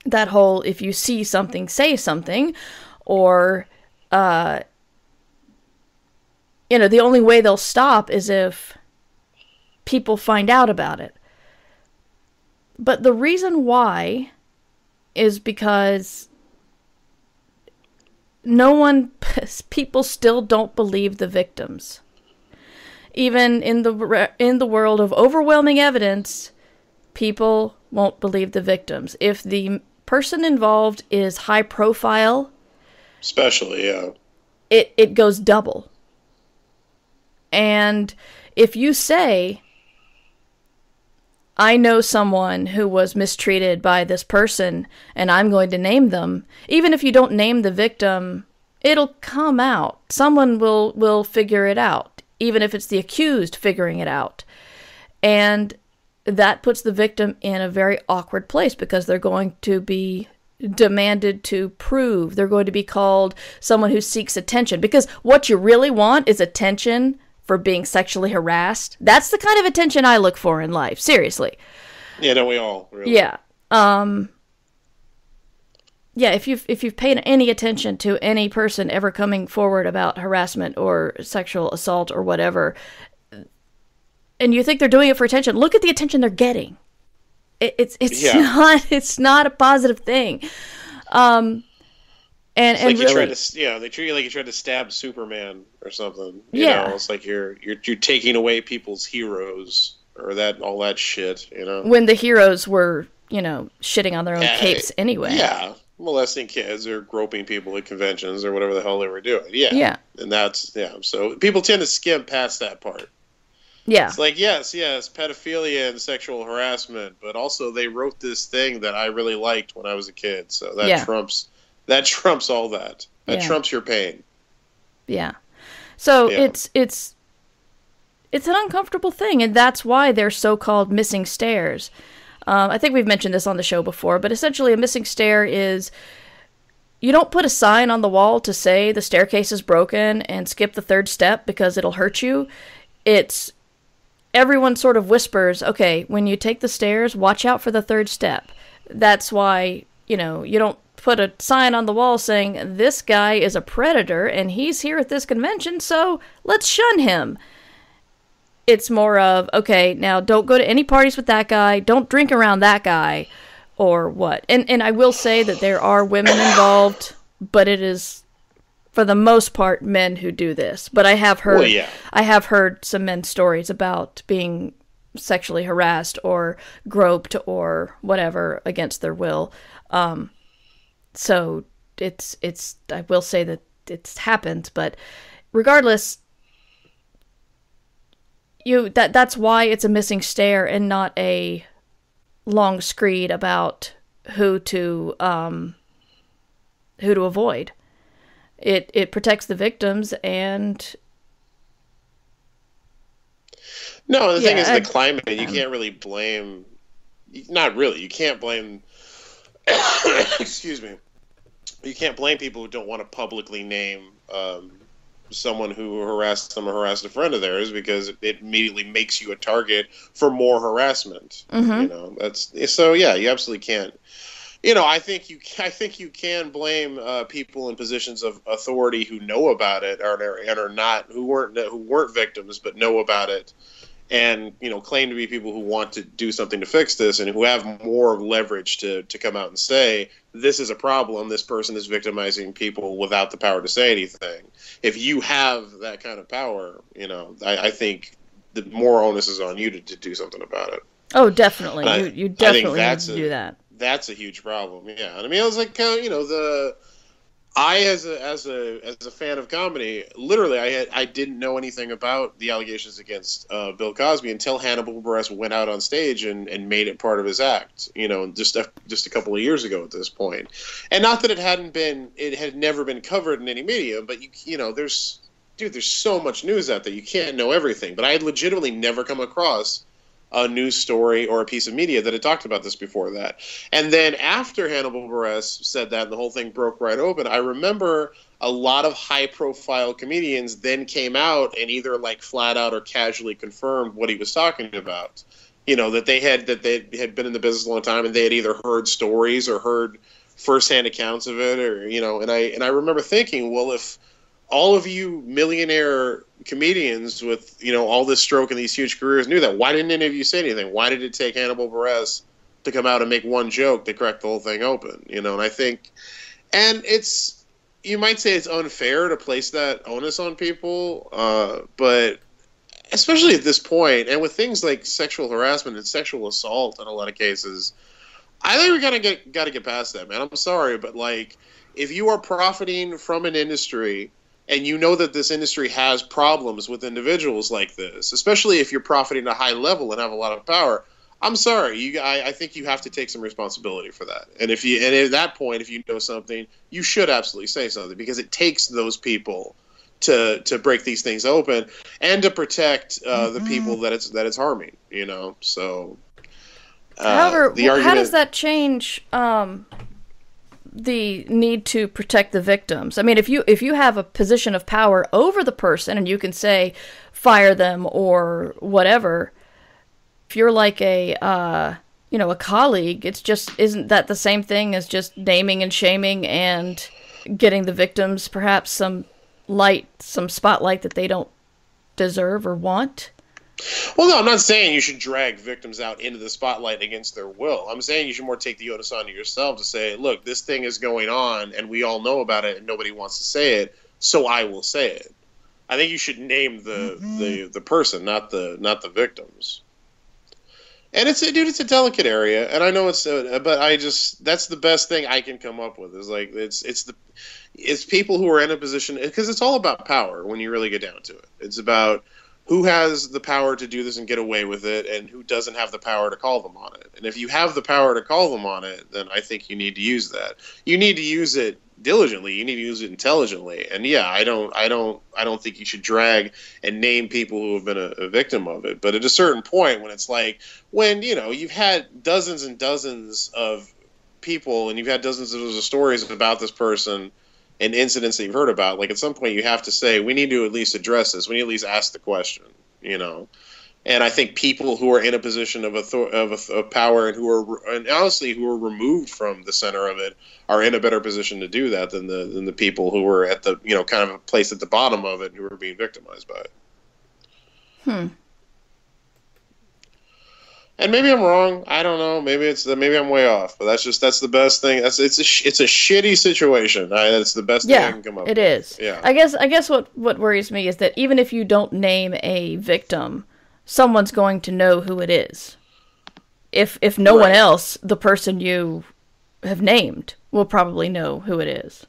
that whole, if you see something, say something, or, the only way they'll stop is if people find out about it. But the reason why is because people still don't believe the victims. Even in the world of overwhelming evidence, people won't believe the victims. If the person involved is high profile, especially, yeah, it goes double. And if you say, I know someone who was mistreated by this person, and I'm going to name them, even if you don't name the victim, it'll come out. Someone will figure it out, even if it's the accused figuring it out. And that puts the victim in a very awkward place, because they're going to be demanded to prove. They're going to be called someone who seeks attention, because what you really want is attention for being sexually harassed. That's the kind of attention I look for in life. Seriously. Yeah, don't we all? Really? Yeah. Yeah, if you've paid any attention to any person ever coming forward about harassment or sexual assault or whatever, and you think they're doing it for attention, look at the attention they're getting. It's not a positive thing. And like really, they treat you like you tried to stab Superman or something. You Yeah. know, it's like you're taking away people's heroes or all that shit. You know, when the heroes were, shitting on their own capes anyway. Yeah, molesting kids or groping people at conventions or whatever the hell they were doing. Yeah, Yeah. and that's So people tend to skim past that part. Yeah. It's like yes, pedophilia and sexual harassment, but also they wrote this thing that I really liked when I was a kid. So that trumps all that. That trumps your pain. Yeah. So it's an uncomfortable thing, and that's why they're so-called missing stairs. I think we've mentioned this on the show before, but essentially a missing stair is, you don't put a sign on the wall to say the staircase is broken and skip the third step because it'll hurt you. It's everyone sort of whispers, okay, when you take the stairs, watch out for the third step. That's why, you don't put a sign on the wall saying, this guy is a predator and he's here at this convention, so let's shun him. It's more of, okay, now don't go to any parties with that guy, don't drink around that guy, or what. And I will say that there are women involved, but it is, for the most part, men who do this. But I have heard some men's stories about being sexually harassed or groped or whatever against their will. So it's I will say that it's happened, but regardless, that's why it's a missing stair and not a long screed about who to avoid. It protects the victims, and no, the thing is the climate. You can't really blame. Not really. You can't blame. Excuse me. You can't blame people who don't want to publicly name someone who harassed them or harassed a friend of theirs, because it immediately makes you a target for more harassment. Mm-hmm. That's so. Yeah, you absolutely can't. I think you can blame people in positions of authority who know about it and are not who weren't victims but know about it, and claim to be people who want to do something to fix this and who have more leverage to come out and say, this is a problem, this person is victimizing people, without the power to say anything. If you have that kind of power, I think the more onus is on you to do something about it. Oh, definitely. You definitely need to do that. That's a huge problem. Yeah, and I mean, I was like, I as a fan of comedy, literally, I didn't know anything about the allegations against Bill Cosby until Hannibal Buress went out on stage and made it part of his act. Just a couple of years ago at this point, and not that it had never been covered in any media, but there's so much news out there, you can't know everything. But I had legitimately never come across a news story or a piece of media that had talked about this before that. And then after Hannibal Buress said that and the whole thing broke right open, I remember a lot of high-profile comedians then came out and either flat out or casually confirmed what he was talking about. That they had been in the business a long time, and they had either heard stories or heard firsthand accounts of it, or and I remember thinking, well, if all of you millionaire comedians with all this stroke and these huge careers knew that, why didn't any of you say anything? Why did it take Hannibal Buress to come out and make one joke to crack the whole thing open? And I think, and it's you might say it's unfair to place that onus on people, but especially at this point, and with things like sexual harassment and sexual assault in a lot of cases, I think we gotta get past that, man. I'm sorry, but like, if you are profiting from an industry and you know that this industry has problems with individuals like this, especially if you're profiting at a high level and have a lot of power, I'm sorry. I think you have to take some responsibility for that. And at that point, if you know something, you should absolutely say something, because it takes those people to break these things open and to protect the people that it's harming. You know, so. However, how does that change the need to protect the victims? I mean, if you have a position of power over the person and you can say fire them or whatever, if you're like a colleague, it's just, isn't that the same thing as just naming and shaming and getting the victims perhaps some spotlight that they don't deserve or want? Well, no, I'm not saying you should drag victims out into the spotlight against their will. I'm saying you should more take the onus onto yourself to say, look, this thing is going on and we all know about it and nobody wants to say it, so I will say it. I think you should name the person, not the victims. And it's a delicate area, and I know it's, but that's the best thing I can come up with, is like, it's people who are in a position, because it's all about power when you really get down to it. It's about who has the power to do this and get away with it, and who doesn't have the power to call them on it. And if you have the power to call them on it, then I think you need to use that. You need to use it diligently. You need to use it intelligently. And yeah, I don't think you should drag and name people who have been a victim of it. But at a certain point, when it's like, when, you know, you've had dozens and dozens of people and you've had dozens of stories about this person and incidents that you've heard about, like, at some point you have to say, we need to at least address this. We need to at least ask the question, you know. And I think people who are in a position of power and who are removed from the center of it are in a better position to do that than the people who were at the, you know, kind of a place at the bottom of it and who are being victimized by it. And maybe I'm wrong. I don't know. Maybe I'm way off. But that's the best thing. It's a shitty situation. That's the best thing I can come up with. It is. Yeah. I guess what worries me is that even if you don't name a victim, someone's going to know who it is. If no one else, the person you have named will probably know who it is.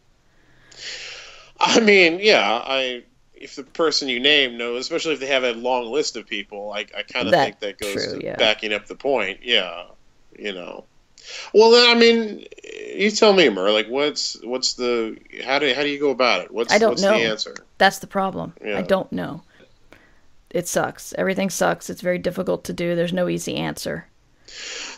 I mean, yeah, if the person you name knows, especially if they have a long list of people, I kind of think that goes to backing up the point. Yeah, you know. Well, then, I mean, you tell me, Mer. Like, what's the how do you go about it? I don't know. The answer? That's the problem. Yeah. I don't know. It sucks. Everything sucks. It's very difficult to do. There's no easy answer.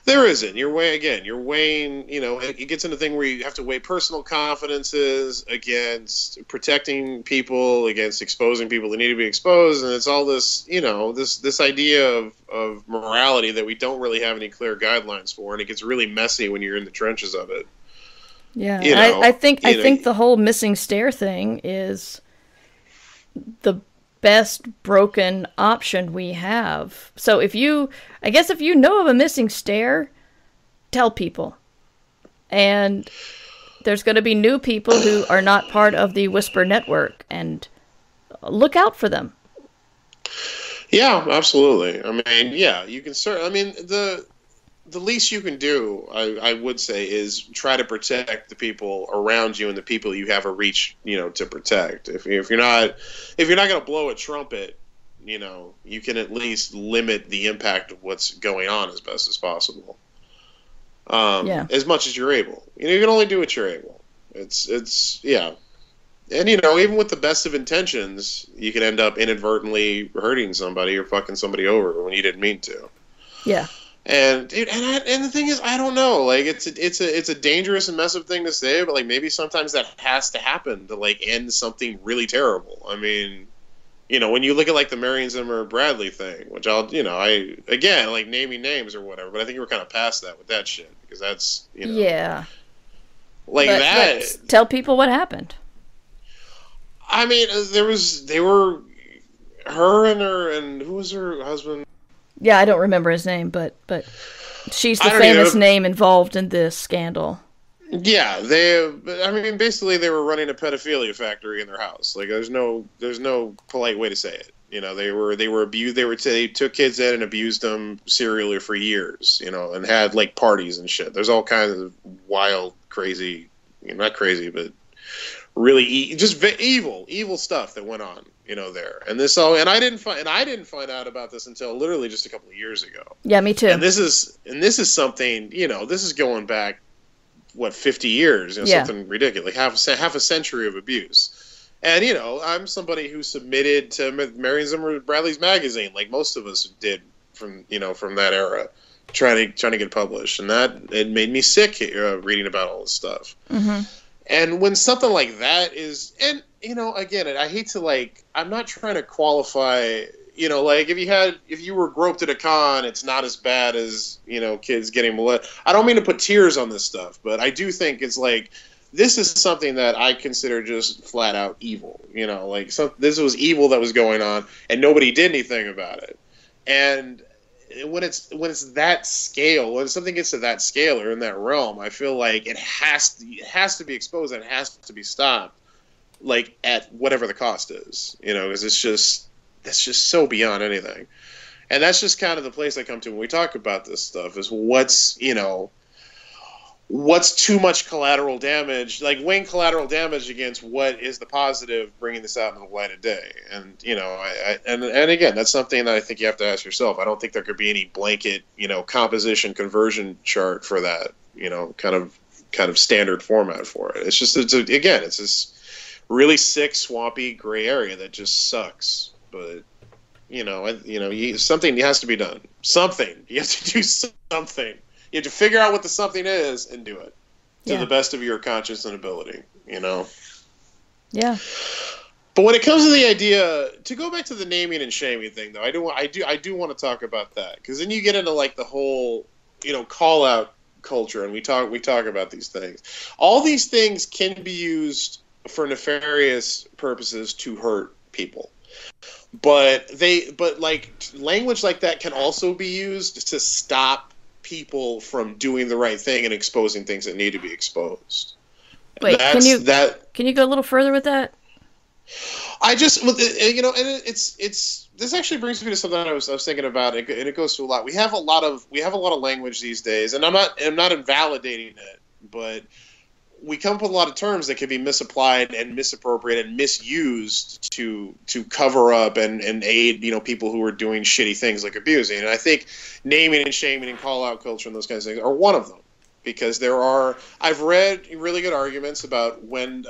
There isn't. You're weighing, you know, it gets into a thing where you have to weigh personal confidences against protecting people, against exposing people that need to be exposed. And it's all this, you know, this idea of morality that we don't really have any clear guidelines for. And it gets really messy when you're in the trenches of it. Yeah. You know, I think the whole missing stair thing is the best broken option we have. So if you know of a missing stair, tell people. And there's going to be new people who are not part of the Whisper network, and look out for them. Yeah, absolutely. I mean, yeah, you can I mean, the least you can do, I would say, is try to protect the people around you and the people you have a reach, you know, to protect. If you're not going to blow a trumpet, you know, you can at least limit the impact of what's going on as best as possible. As much as you're able. You know, you can only do what you're able. It's yeah. And, you know, even with the best of intentions, you can end up inadvertently hurting somebody or fucking somebody over when you didn't mean to. Yeah. And dude, and the thing is, I don't know. Like, it's a dangerous and messed up thing to say, but like maybe sometimes that has to happen to like end something really terrible. I mean, you know, when you look at like the Marion Zimmer Bradley thing, which again like naming names or whatever, but I think we're kind of past that with that shit, because that's, you know, like that. Tell people what happened. I mean, they were her and who was her husband? Yeah, I don't remember his name, but she's the famous name involved in this scandal. Yeah, I mean, basically, they were running a pedophilia factory in their house. Like, there's no polite way to say it. You know, they were abused. They took kids in and abused them serially for years. You know, and had like parties and shit. There's all kinds of wild, crazy, not crazy, but really just evil stuff that went on. You know, there and this all, and I didn't find out about this until literally just a couple of years ago. Yeah, me too. And this is something. You know, this is going back. What, 50 years, something ridiculous, half a century of abuse. And, I'm somebody who submitted to Marion Zimmer Bradley's magazine, like most of us did from that era, trying to get published. And it made me sick reading about all this stuff. Mm-hmm. And when something like that is, and, again, I hate to, I'm not trying to qualify, if you were groped at a con, it's not as bad as, kids getting molested. I don't mean to put tears on this stuff, but I do think it's this is something that I consider just flat out evil. This was evil that was going on, and nobody did anything about it. And when it's that scale, when something gets to that scale or in that realm, I feel like it has to be exposed and it has to be stopped, at whatever the cost is. Because that's just so beyond anything. And that's just kind of the place I come to when we talk about this stuff is what's too much collateral damage, weighing collateral damage against what is the positive, bringing this out in the light of day. And, and again, that's something that I think you have to ask yourself. I don't think there could be any blanket, composition conversion chart for that, kind of standard format for it. It's just, it's this really sick, swampy gray area that just sucks. But something has to be done. Something you have to do. Something you have to figure out what the something is and do it to the best of your conscience and ability. Yeah. But when it comes to the idea, to go back to the naming and shaming thing, though, I do want to talk about that, because then you get into the whole call out culture, and we talk about these things. All these things can be used for nefarious purposes to hurt people. But language like that can also be used to stop people from doing the right thing and exposing things that need to be exposed. Wait, can you go a little further with that? I just, and it's this actually brings me to something I was thinking about, and it goes to a lot. We have a lot of language these days, and I'm not invalidating it, but we come up with a lot of terms that can be misapplied and misappropriated and misused to cover up and aid, people who are doing shitty things like abusing. And I think naming and shaming and call out culture and those kinds of things are one of them, because I've read really good arguments about when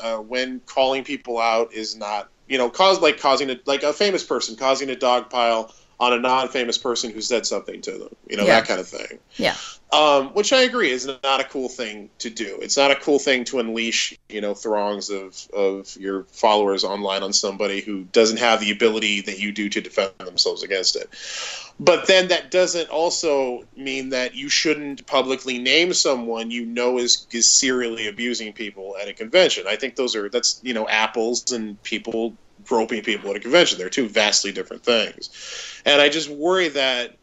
calling people out is not, causing a famous person causing a dog pile on a non-famous person who said something to them, that kind of thing. Yeah. Which I agree is not a cool thing to do. It's not a cool thing to unleash, throngs of your followers online on somebody who doesn't have the ability that you do to defend themselves against it. But then that doesn't also mean that you shouldn't publicly name someone is serially abusing people at a convention. I think that's apples and people groping people at a convention. They're two vastly different things. And I just worry that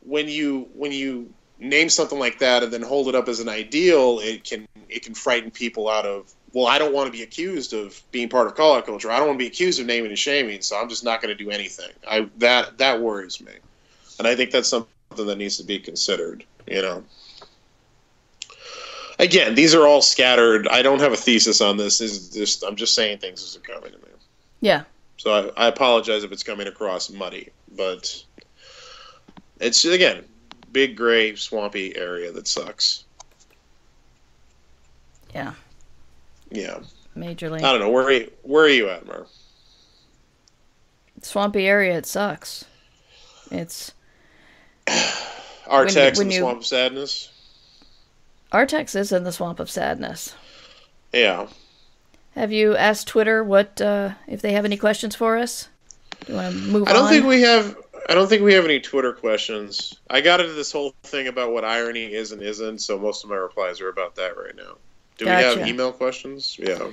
when you name something like that and then hold it up as an ideal, it can frighten people out of, well, I don't want to be accused of being part of call-out culture. I don't want to be accused of naming and shaming, so I'm just not going to do anything. That worries me. And I think that's something that needs to be considered, Again, these are all scattered. I don't have a thesis on this. I'm just saying things as they're coming to me. Yeah. So I apologize if it's coming across muddy, but it's, again, big, gray, swampy area that sucks. Yeah. Yeah. Majorly. I don't know. Where are you at, Mar? Swampy area, it sucks. It's... Artex in the Swamp of Sadness? Artex is in the Swamp of Sadness. Yeah. Have you asked Twitter what if they have any questions for us? Do you want to move on? I don't think we have any Twitter questions. I got into this whole thing about what irony is and isn't, so most of my replies are about that right now. Do we have email questions? Yeah.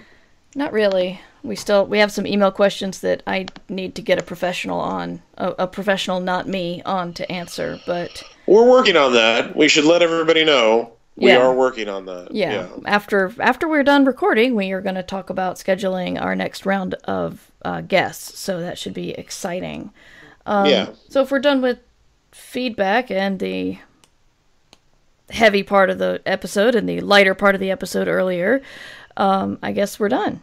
Not really. We have some email questions that I need to get a professional on, a professional, not me, on to answer. But we're working on that. We should let everybody know. We are working on that. Yeah. After we're done recording, we are going to talk about scheduling our next round of guests. So that should be exciting. So if we're done with feedback and the heavy part of the episode and the lighter part of the episode earlier, I guess we're done.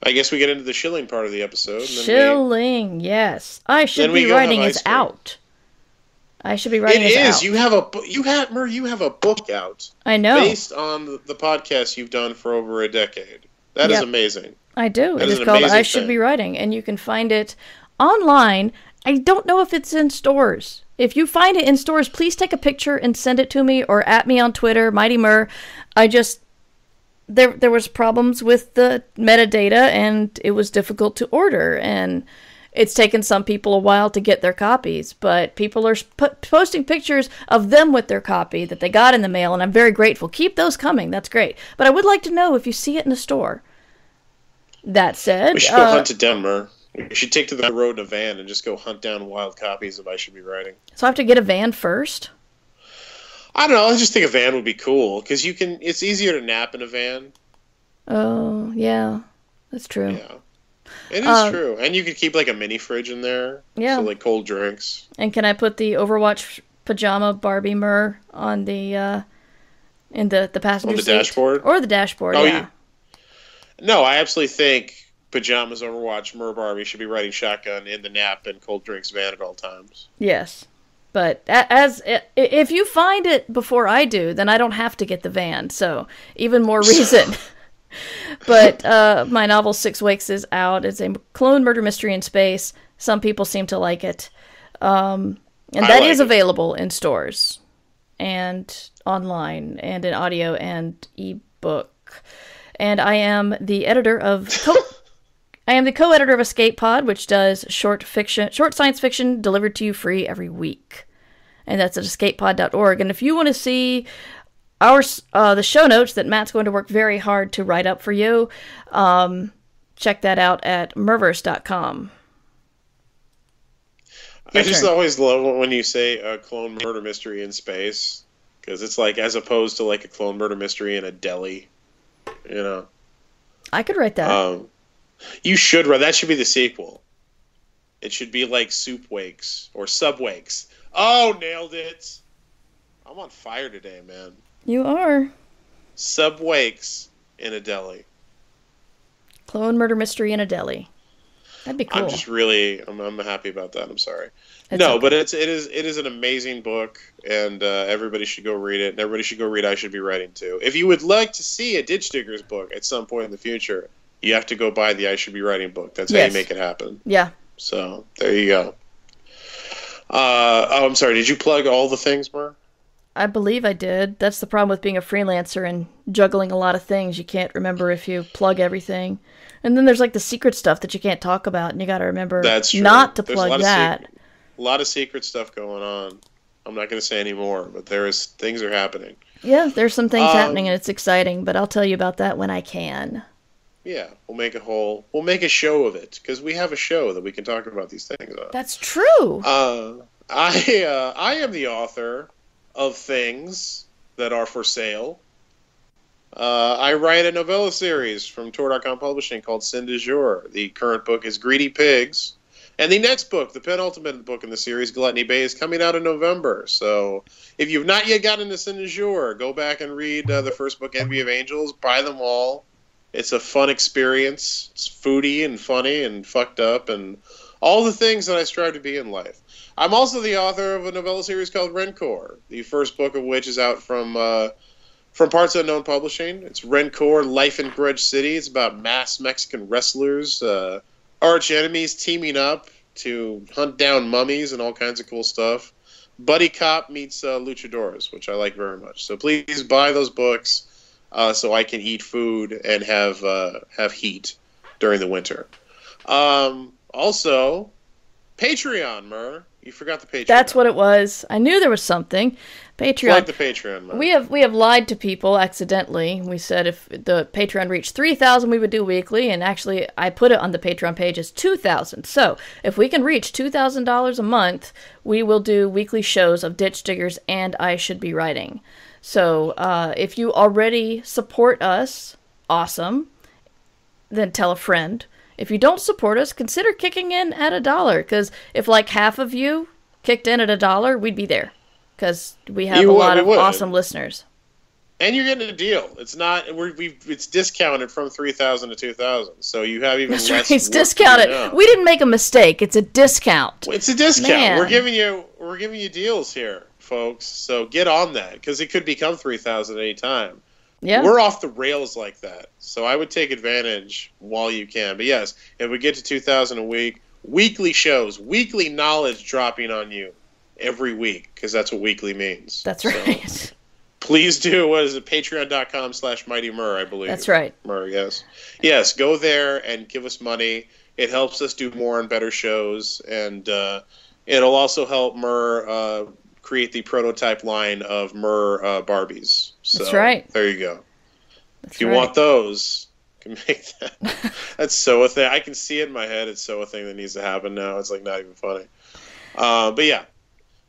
I guess we get into the shilling part of the episode. Shilling, yes. I Should Be Writing is out. I Should Be Writing is out. It is. You have a book out. I know. Based on the podcast you've done for over a decade. That is amazing. I do. It is called I Should Be Writing, and you can find it online. I don't know if it's in stores. If you find it in stores, please take a picture and send it to me or at me on Twitter, Mighty Mur. There was problems with the metadata, and it was difficult to order, and it's taken some people a while to get their copies, but people are posting pictures of them with their copy that they got in the mail, and I'm very grateful. Keep those coming. That's great. But I would like to know if you see it in a store. That said... We should go hunt it down, Mur. We should take to the road in a van and just go hunt down wild copies of I Should Be Writing. So I have to get a van first? I don't know. I just think a van would be cool, because it's easier to nap in a van. Oh, yeah. That's true. Yeah. It is true. And you could keep, like, a mini fridge in there. Yeah. So, like, cold drinks. And can I put the Overwatch pajama Barbie Mur on the, in the passenger seat? On the dashboard? Or the dashboard, yeah. No, I absolutely think pajamas, Overwatch, Mur Barbie should be riding shotgun in the nap and cold drinks van at all times. Yes. But if you find it before I do, then I don't have to get the van. So even more reason. But my novel 6 Weeks is out. It's a clone murder mystery in space. Some people seem to like it. And that is available in stores and online and in audio and ebook. And I am the editor of... I am the co-editor of Escape Pod, which does short science fiction delivered to you free every week. And that's at escapepod.org. And if you want to see the show notes that Matt's going to work very hard to write up for you, check that out at murverse.com. I just always love when you say a clone murder mystery in space, because it's like as opposed to like a clone murder mystery in a deli, you know. I could write that. You should write. That should be the sequel. It should be like Soup Wakes or Sub Wakes. Oh, nailed it! I'm on fire today, man. You are. Sub Wakes in a deli. Clone murder mystery in a deli. That'd be cool. I'm happy about that. I'm sorry. It's okay. But it is an amazing book, and everybody should go read it, and everybody should go read I Should Be Writing too. If you would like to see a Ditch Diggers book at some point in the future, you have to go buy the I Should Be Writing book. That's how you make it happen. Yeah. So, there you go. I'm sorry. Did you plug all the things, Mur? I believe I did. That's the problem with being a freelancer and juggling a lot of things. You can't remember if you plug everything. And then there's like the secret stuff that you can't talk about, and you got to remember not to plug that. A lot of secret stuff going on. I'm not going to say any more, but things are happening. Yeah, there's some things happening, and it's exciting, but I'll tell you about that when I can. Yeah, we'll make a show of it, because we have a show that we can talk about these things on. That's true. I am the author of things that are for sale. I write a novella series from Tor.com Publishing called Sin du Jour. The current book is Greedy Pigs. And the next book, the penultimate book in the series, Gluttony Bay, is coming out in November. So if you've not yet gotten into Sin du Jour, go back and read the first book, Envy of Angels. Buy them all. It's a fun experience. It's foodie and funny and fucked up and all the things that I strive to be in life. I'm also the author of a novella series called Rencor, the first book of which is out from Parts Unknown Publishing. It's Rencor, Life in Grudge City. It's about mass Mexican wrestlers, arch enemies teaming up to hunt down mummies and all kinds of cool stuff. Buddy Cop meets luchadors, which I like very much. So please buy those books so I can eat food and have heat during the winter. Also, Patreon, Mur. You forgot the Patreon. That's what it was. I knew there was something. Patreon. Plug the Patreon, Mur. We have lied to people accidentally. We said if the Patreon reached 3,000, we would do weekly, and actually I put it on the Patreon page as 2,000. So if we can reach $2,000 a month, we will do weekly shows of Ditch Diggers and I Should Be Writing. So if you already support us, awesome. Then tell a friend. If you don't support us, consider kicking in at $1. Because if like half of you kicked in at $1, we'd be there. Because we have a lot of awesome listeners. And you're getting a deal. It's not. It's discounted from 3,000 to 2,000. So you have even less. Right. It's discounted. We didn't make a mistake. It's a discount. It's a discount. Man. We're giving you deals here, folks. So get on that because it could become 3,000 at any time. Yeah. We're off the rails like that. So I would take advantage while you can. But yes, if we get to 2,000 a week, weekly shows, weekly knowledge dropping on you every week because that's what weekly means. That's right. So, please do. What is it? Patreon.com/MightyMur, I believe. That's right. Mur, yes. Yes, go there and give us money. It helps us do more and better shows. And it'll also help Mur create the prototype line of Mur Barbies. So, that's right. There you go. If you want those, you can make that. That's so a thing. I can see it in my head. It's so a thing that needs to happen now. It's like not even funny. But yeah.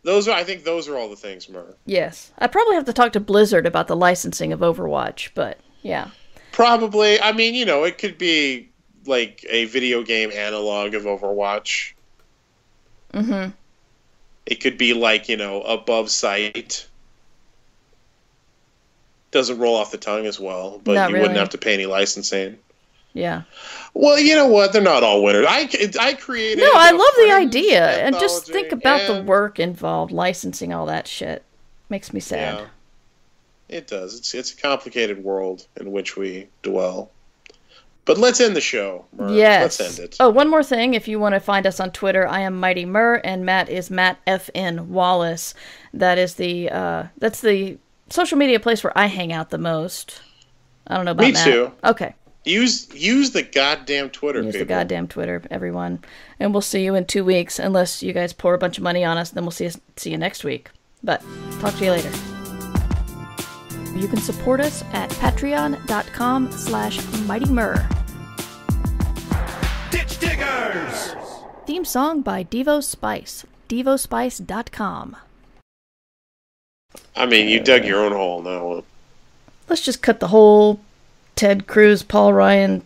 I think those are all the things, Mur. Yes. I probably have to talk to Blizzard about the licensing of Overwatch, but yeah. Probably. I mean, it could be like a video game analog of Overwatch. Mm-hmm. It could be like, above sight. Doesn't roll off the tongue as well, but you wouldn't have to pay any licensing. Yeah. Well, you know what? They're not all winners. I created. No, I love the idea, and just think about the work involved, licensing all that shit. Makes me sad. Yeah, it does. It's a complicated world in which we dwell. But let's end the show. Mur. Yes. Let's end it. Oh, one more thing. If you want to find us on Twitter, I am Mighty Mur, and Matt is Matt FN Wallace. That is that's the social media place where I hang out the most. I don't know about Matt. Me too. Okay. Use the goddamn Twitter, Use the goddamn Twitter, everyone. And we'll see you in 2 weeks, unless you guys pour a bunch of money on us, then we'll see you next week. But, talk to you later. You can support us at patreon.com/mightymur. Ditch Diggers! Theme song by Devo Spice. DevoSpice.com. I mean, you dug your own hole now. Let's just cut the whole Ted Cruz, Paul Ryan